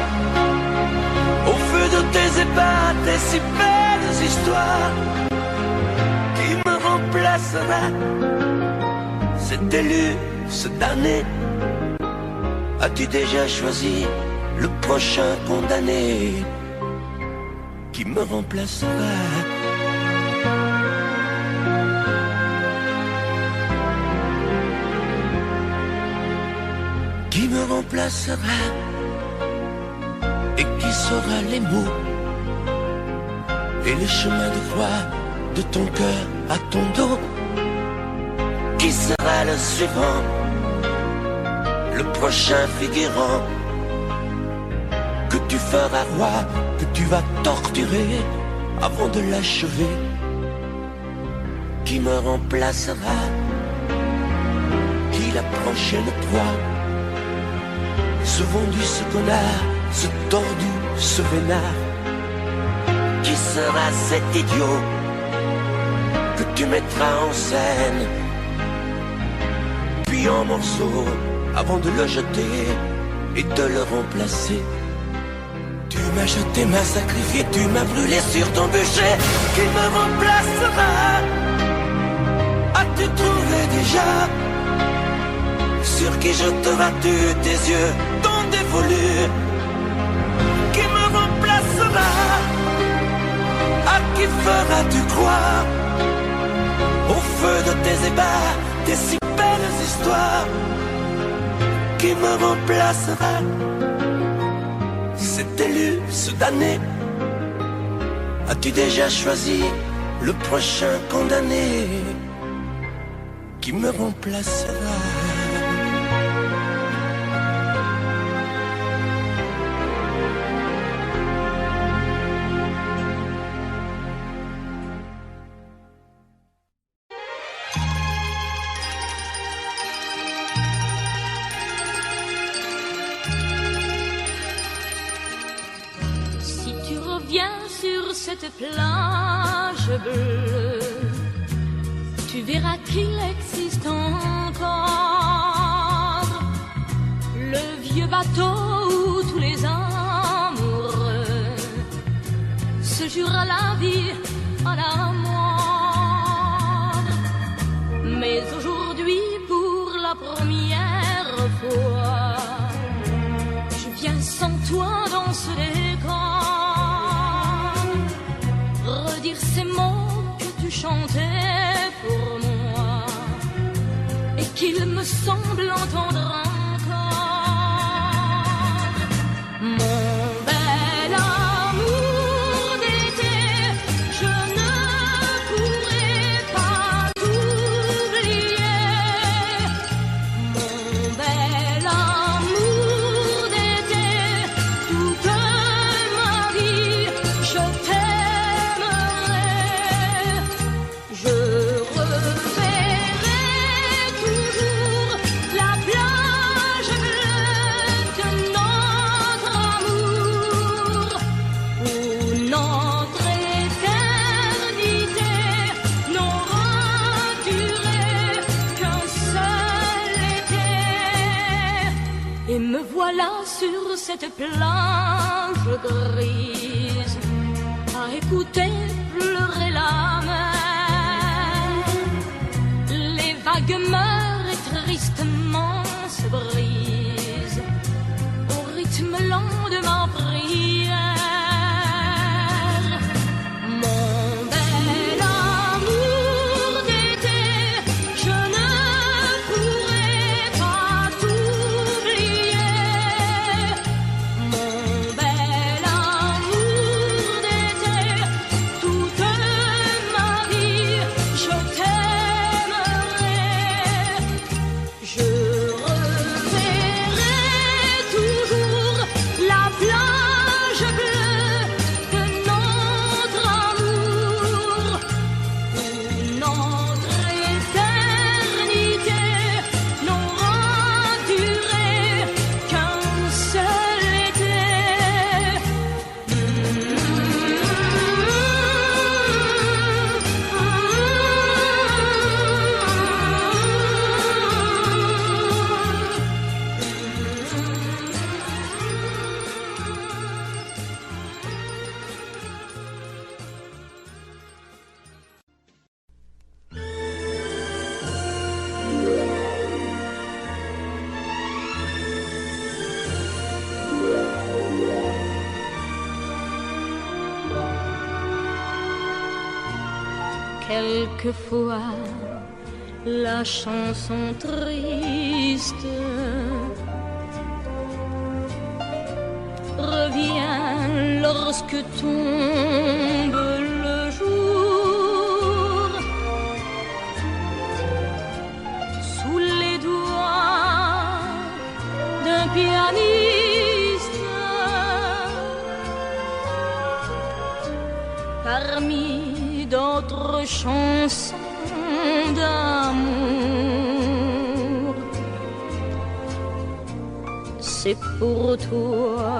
Au feu de tes ébats, tes si belles histoires. Qui me remplacera? Cet élu, ce damné. As-tu déjà choisi le prochain condamné? Qui me remplacera? Qui me remplacera? Et qui saura les mots et les chemins de croix de ton cœur à ton dos? Qui sera le suivant, le prochain figurant que tu feras roi, que tu vas torturer avant de l'achever? Qui me remplacera? Qui la prochaine proie? Ce vendu, ce connard, ce tordu, ce vénard. Qui sera cet idiot que tu mettras en scène, puis en morceaux, avant de le jeter et de le remplacer? Tu m'as jeté, m'as sacrifié, tu m'as brûlé sur ton bûcher. Qui me remplacera? As-tu trouvé déjà sur qui je te vas-tu tes yeux t'ont dévolu? Qui me remplacera? À qui feras-tu croire? Au feu de tes ébats, tes si belles histoires. Qui me remplacera? Cet élu, ce damné. As-tu déjà choisi le prochain condamné? Qui me remplacera? Cette plage bleue, tu verras qu'il existe encore le vieux bateau où tous les amoureux se jurent à la vie, à la mort. Mais aujourd'hui, pour la première fois, je viens sans toi dans ce décor, redire ces mots que tu chantais pour moi et qu'il me semble entendre encore. Mon bel amour d'été, je ne pourrai pas t'oublier. Mon bel amour d'été, toute ma vie, je t'aimerai. Je reverrai toujours la plage bleue de notre amour, où notre éternité n'aura duré qu'un seul été. Et me voilà sur cette plage grise, à écouter pleurer la mer. Les vagues meurent et tristement se brisent au rythme lent de ma prière. Mon bel amour d'été, je ne pourrai pas t'oublier. Mon bel amour d'été, quelquefois la chanson triste revient lorsque tombe le jour sous les doigts d'un pianiste parmi d'autres chansons d'amour. C'est pour toi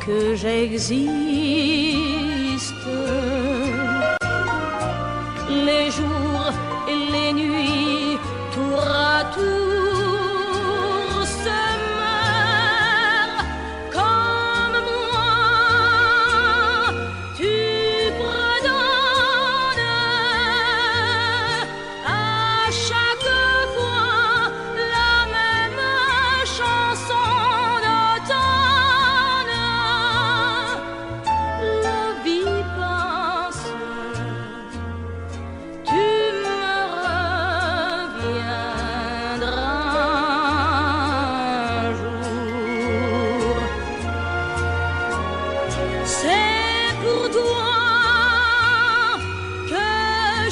que j'existe. Les jours et les nuits, tour à tour, se meurent comme moi. Tu redonnes à chaque fois la même chanson d'automne. La vie passe, tu me reviendras un jour. C'est pour toi que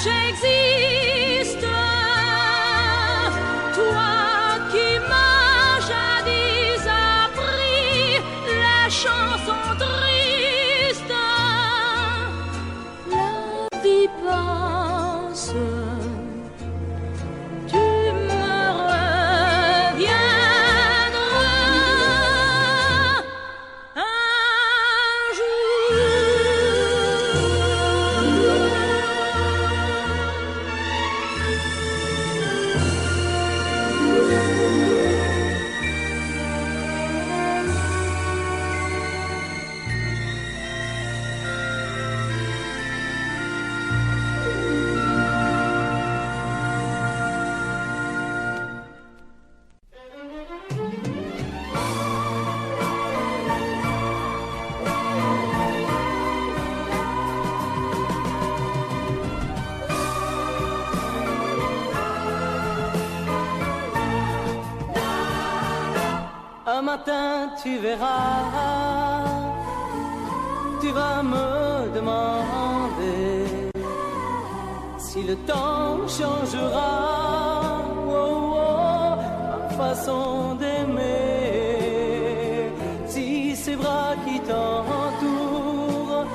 j'existe, toi qui m'as jadis appris la chanson triste. La vie passe, tu me reviendras un jour. Un matin tu verras, tu vas me demander si le temps changera ma façon d'aimer, si ces bras qui t'entourent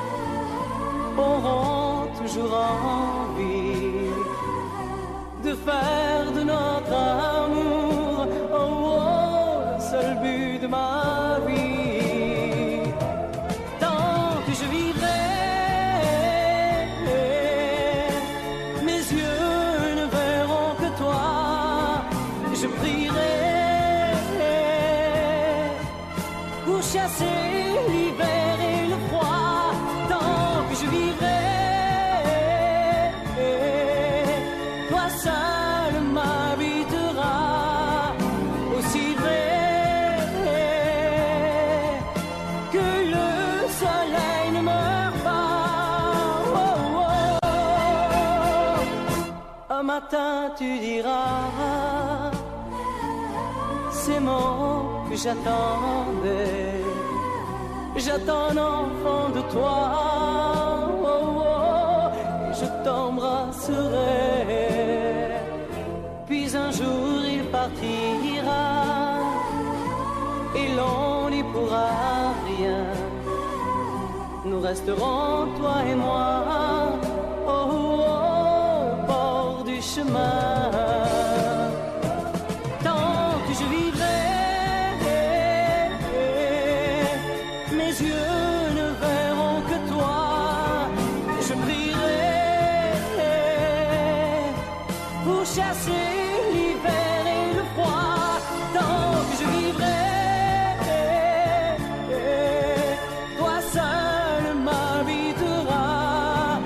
auront toujours envie de faire de notre amour le seul but de ma vie. Tant que je vivrai, mes yeux ne verront que toi. Je prierai pour chasser l'hiver et le froid. Tant que je vivrai, toi seul m'habiteras. Aussi vrai que le soleil ne meurt pas. Un matin tu diras ces mots que j'attendais. J'attends un enfant de toi, et je t'embrasserai. Puis un jour il partira, et l'on n'y pourra rien. Nous resterons, toi et moi, au bord du chemin. Tant que je vivrai, mes yeux ne verront que toi. Je prierai pour chasser l'hiver et le froid. Tant que je vivrai, toi seul m'habiteras.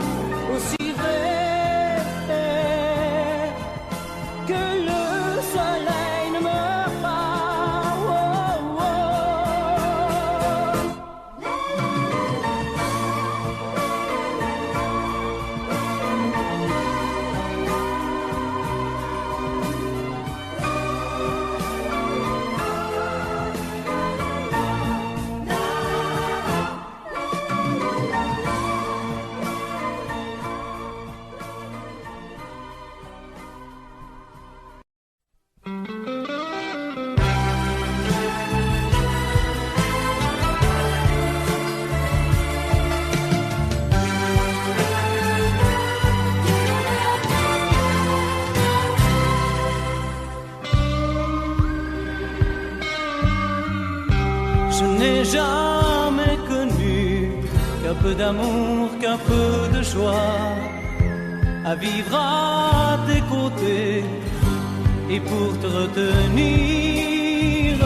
Aussi vrai que le soleil ne meurt pas. qu'un peu d'amour, qu'un peu de joie, à vivre à tes côtés. Et pour te retenir,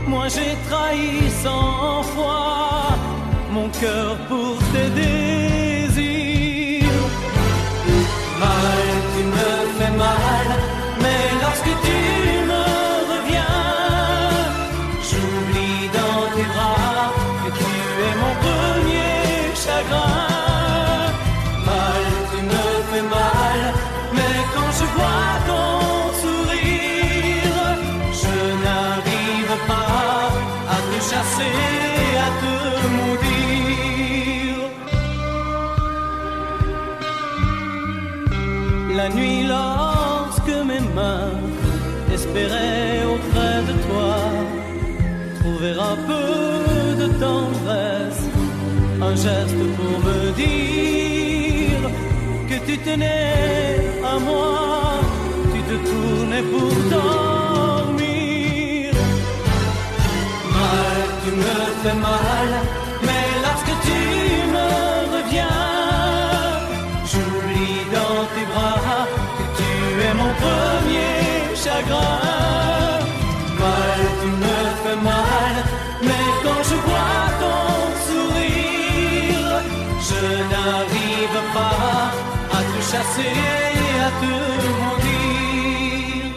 moi j'ai trahi 100 fois mon cœur pour tes désirs. Mal, tu me fais mal, mais lorsque tu me reviens, j'oublie dans tes bras que tu es mon premier chagrin. Mal, tu me fais mal, mais quand je vois ton sourire, je n'arrive pas à te chasser, à te maudire. La nuit, lorsque mes mains espéraient auprès de toi trouver un peu de tendresse, un geste pour me dire que tu tenais à moi, tu te tournais pour dormir. Mal, tu me fais mal, mais lorsque tu me reviens, j'oublie dans tes bras que tu es mon premier chagrin. Mal, tu me fais mal, mais quand je vois ton sourire, je n'arrive pas à te chasser, à te maudire.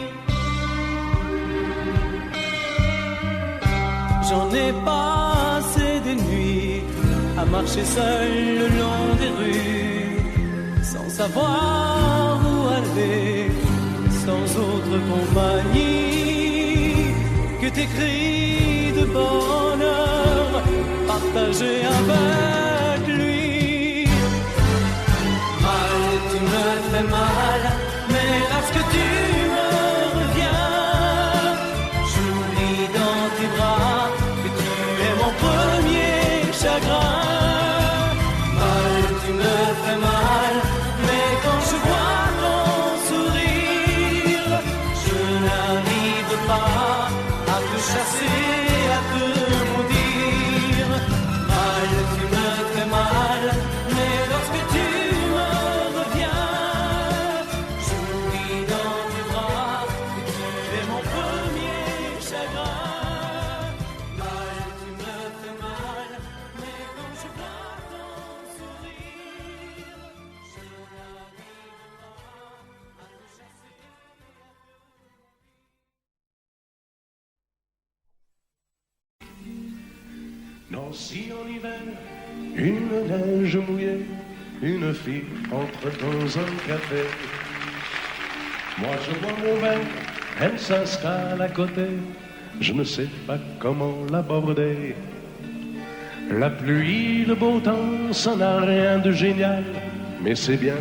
J'en ai passé des nuits à marcher seul le long des rues, sans savoir où aller, sans autre compagnie que tes cris de bonheur partagés avec lui. Mal, tu me fais mal, mais lorsque tu me reviens, j'oublie dans tes bras que tu es mon premier chagrin. Mal, tu me fais mal, mais quand je vois ton sourire, je n'arrive pas à te chasser, à te maudire. Mal, tu me fais mal, mais lorsque tu me reviens, j'oublie dans tes bras que tu es mon premier chagrin. Mal, tu me fais mal, mais quand je vois ton sourire, je n'arrive pas à te chasser. Nancy en hiver, une neige mouillée, une fille entre dans un café. Moi je bois mon verre, elle s'installe à côté, je ne sais pas comment l'aborder. La pluie, le beau temps, ça n'a rien de génial, mais c'est bien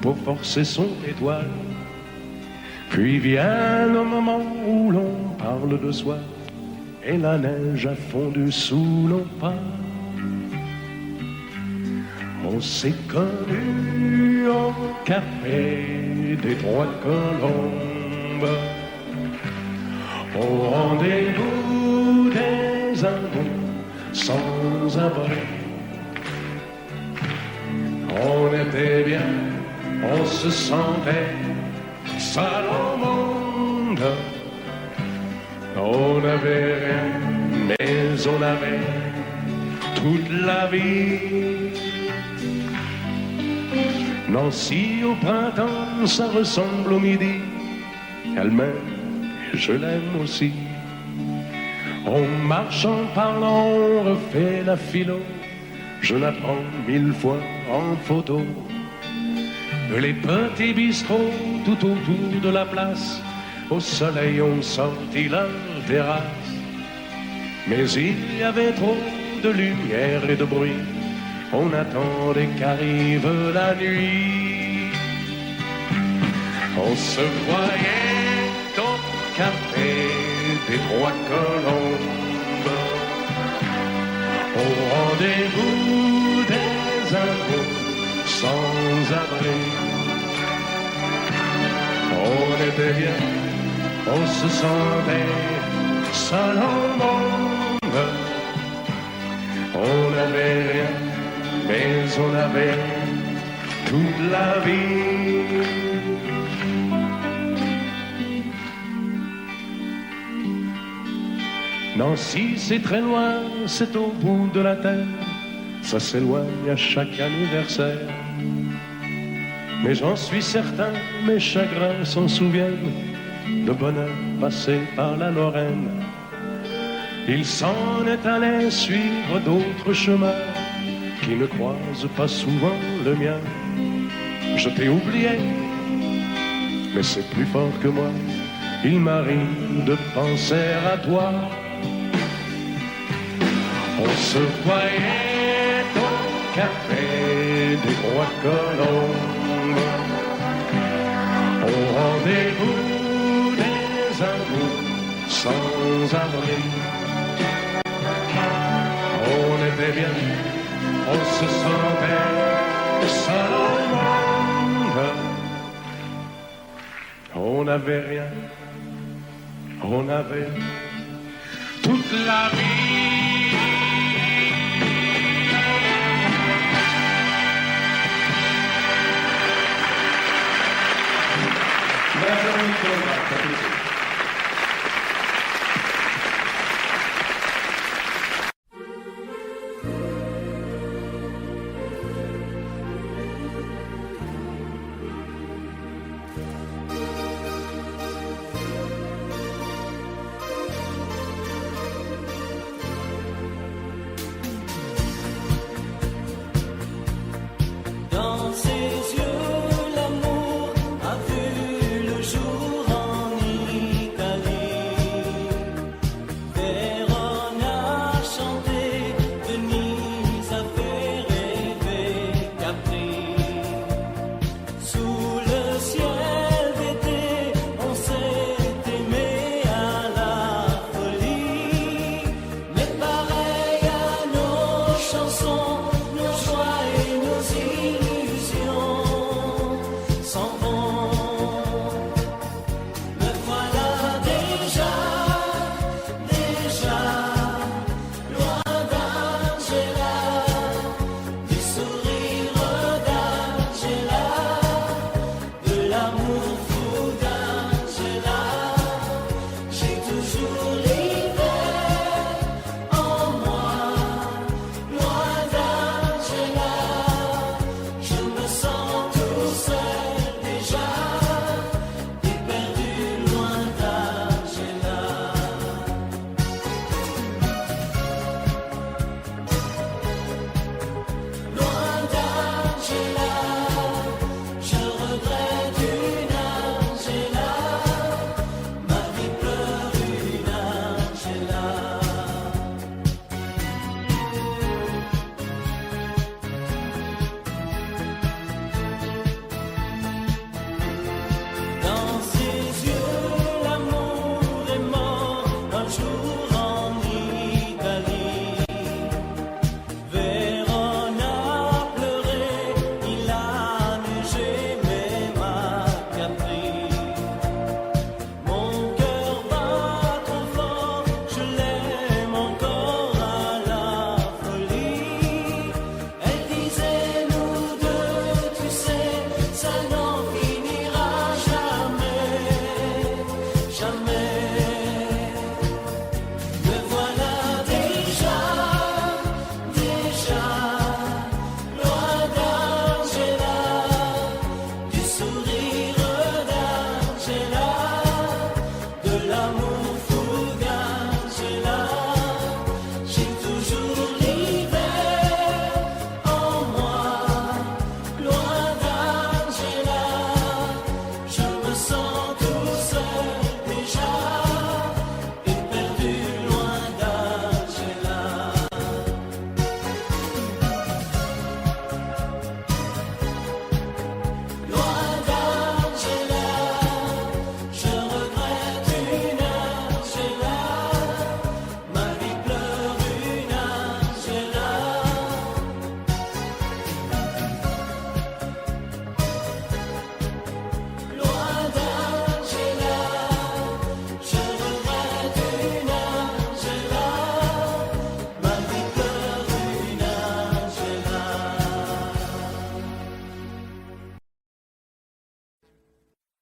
pour forcer son étoile. Puis vient le moment où l'on parle de soi, et la neige a fondu sous nos pas. On s'est connus au café des Trois Colombes, au rendez-vous des amours sans abri. On était bien, on se sentait seul au monde. On n'avait rien, mais on avait toute la vie. Nancy au printemps, ça ressemble au midi. Elle m'aime, je l'aime aussi. On marche en parlant, on refait la philo. Je la prends 1000 fois en photo. Les petits bistrots tout autour de la place, au soleil ont sorti leur terrasse. Mais il y avait trop de lumière et de bruit, on attendait qu'arrive la nuit. On se voyait au café des Trois Colombes, au rendez-vous des amours sans abri. On était bien, on se sentait seul au monde. On n'avait rien, mais on avait toute la vie. Nancy, c'est très loin, c'est au bout de la terre, ça s'éloigne à chaque anniversaire. Mais j'en suis certain, mes chagrins s'en souviennent, de bonheur passé par la Lorraine. Il s'en est allé suivre d'autres chemins qui ne croisent pas souvent le mien. Je t'ai oublié, mais c'est plus fort que moi, il m'arrive de penser à toi. On se voyait au café des Rois Colombes, au rendez-vous des amours sans abri. On était bien, on se sentait seul au monde. On n'avait rien, on avait toute la vie. Dans ses yeux, l'amour a vu le jour en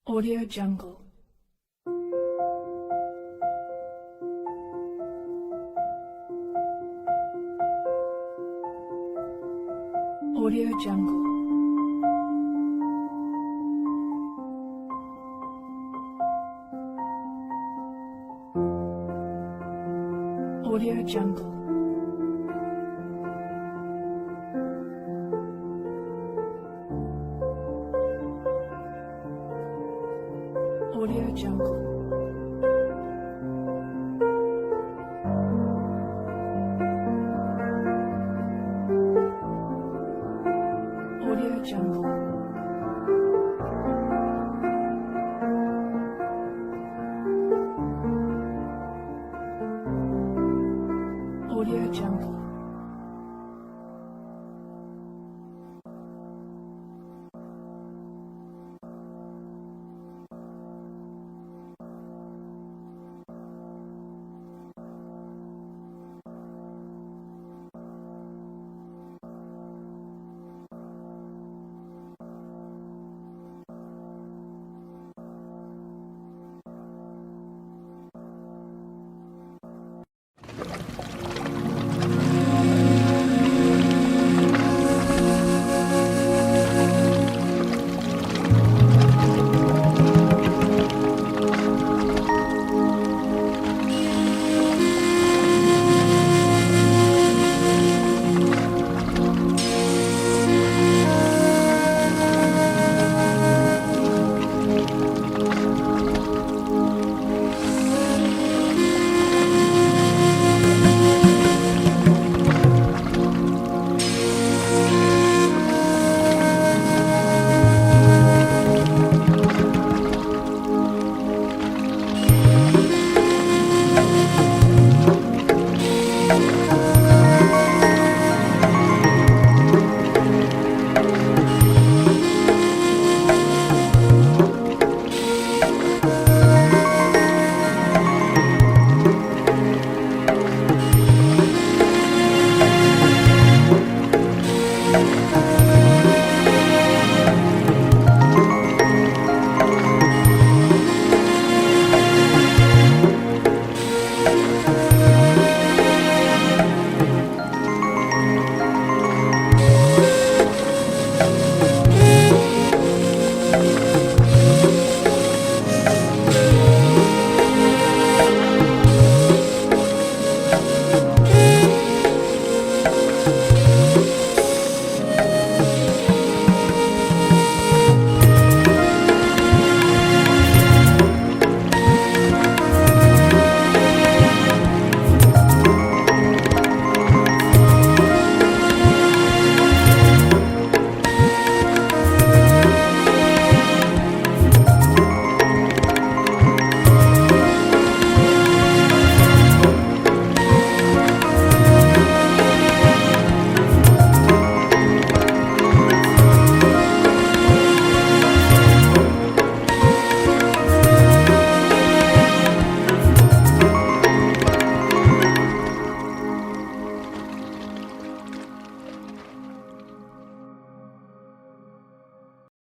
Audio Jungle. Audio Jungle. Audio Jungle. Audio Jungle. Audio Jungle.